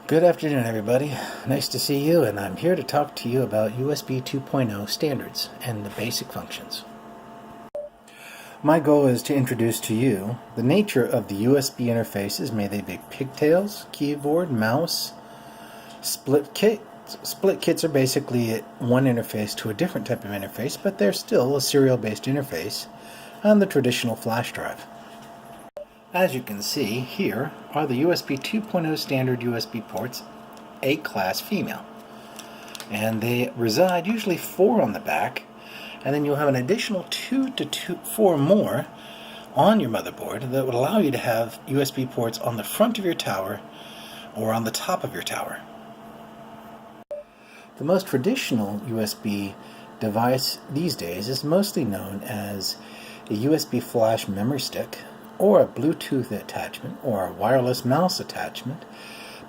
Good afternoon, everybody. Nice to see you, and I'm here to talk to you about USB 2.0 standards and the basic functions. My goal is to introduce to you the nature of the USB interfaces, may they be pigtails, keyboard, mouse, split kit. Split kits are basically one interface to a different type of interface, but they're still a serial-based interface on the traditional flash drive. As you can see, here are the USB 2.0 standard USB ports, A-class female. And they reside usually 4 on the back, and then you'll have an additional 2 to 4 more on your motherboard that would allow you to have USB ports on the front of your tower or on the top of your tower. The most traditional USB device these days is mostly known as a USB flash memory stick, or a Bluetooth attachment, or a wireless mouse attachment,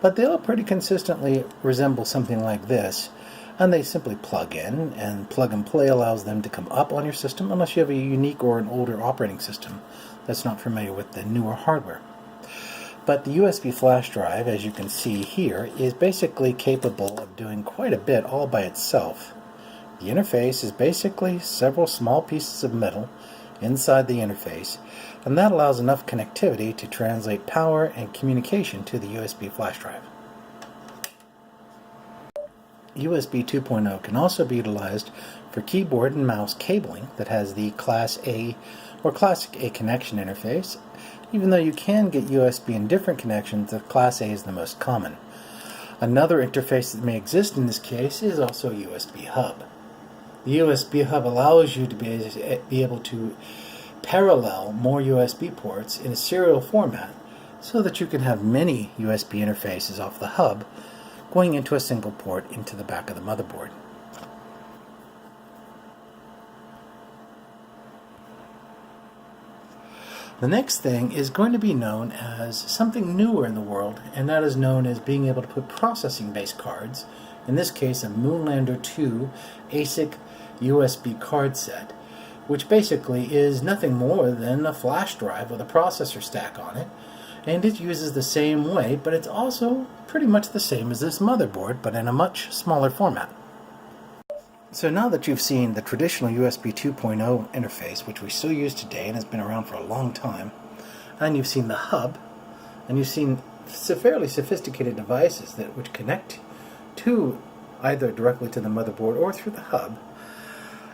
but they all pretty consistently resemble something like this, and they simply plug in, and plug and play allows them to come up on your system unless you have a unique or an older operating system that's not familiar with the newer hardware. But the USB flash drive, as you can see here, is basically capable of doing quite a bit all by itself. The interface is basically several small pieces of metal inside the interface, and that allows enough connectivity to translate power and communication to the USB flash drive. USB 2.0 can also be utilized for keyboard and mouse cabling that has the Class A or Classic A connection interface. Even though you can get USB in different connections, the Class A is the most common. Another interface that may exist in this case is also a USB hub. The USB hub allows you to be able to parallel more USB ports in a serial format so that you can have many USB interfaces off the hub going into a single port into the back of the motherboard. The next thing is going to be known as something newer in the world, and that is known as being able to put processing-based cards, in this case a Moonlander 2 ASIC USB card set, which basically is nothing more than a flash drive with a processor stack on it, and it uses the same way, but it's also pretty much the same as this motherboard, but in a much smaller format. So now that you've seen the traditional USB 2.0 interface, which we still use today and has been around for a long time, and you've seen the hub, and you've seen fairly sophisticated devices which connect to either directly to the motherboard or through the hub,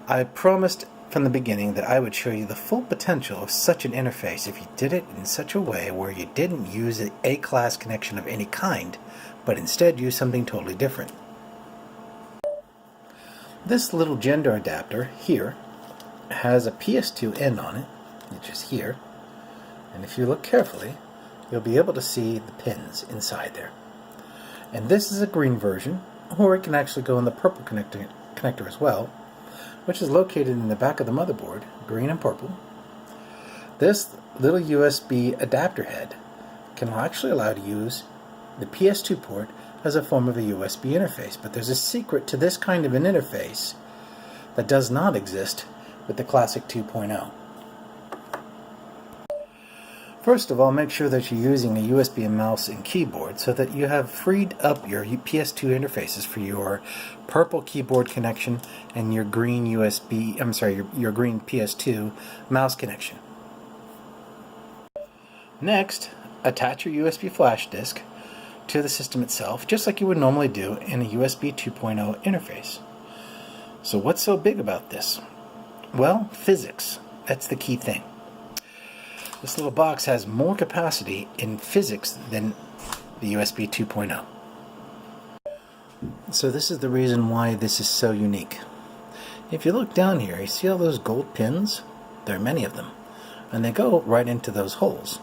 I promised from the beginning that I would show you the full potential of such an interface if you did it in such a way where you didn't use an A-class connection of any kind, but instead used something totally different. This little gender adapter here has a PS2 end on it, which is here, and if you look carefully, you'll be able to see the pins inside there. And this is a green version, or it can actually go in the purple connector as well, which is located in the back of the motherboard, green and purple. This little USB adapter head can actually allow you to use the PS2 port as a form of a USB interface, but there's a secret to this kind of an interface that does not exist with the Classic 2.0. First of all, make sure that you're using a USB mouse and keyboard so that you have freed up your PS2 interfaces for your purple keyboard connection and your green your green PS2 mouse connection. Next, attach your USB flash disk to the system itself, just like you would normally do in a USB 2.0 interface. So what's so big about this? Well, physics. That's the key thing. This little box has more capacity in physics than the USB 2.0. So this is the reason why this is so unique. If you look down here, you see all those gold pins? There are many of them, and they go right into those holes.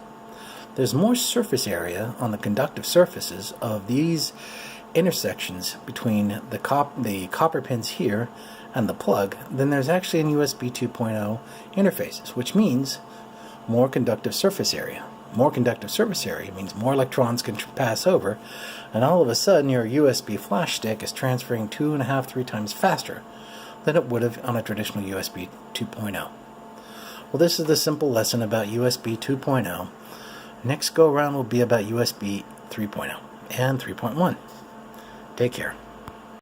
There's more surface area on the conductive surfaces of these intersections between the copper pins here and the plug than there's actually in USB 2.0 interfaces, which means more conductive surface area. More conductive surface area means more electrons can pass over, and all of a sudden your USB flash stick is transferring 2.5, 3 times faster than it would have on a traditional USB 2.0. Well, this is the simple lesson about USB 2.0. Next go around will be about USB 3.0. and 3.1. Take care.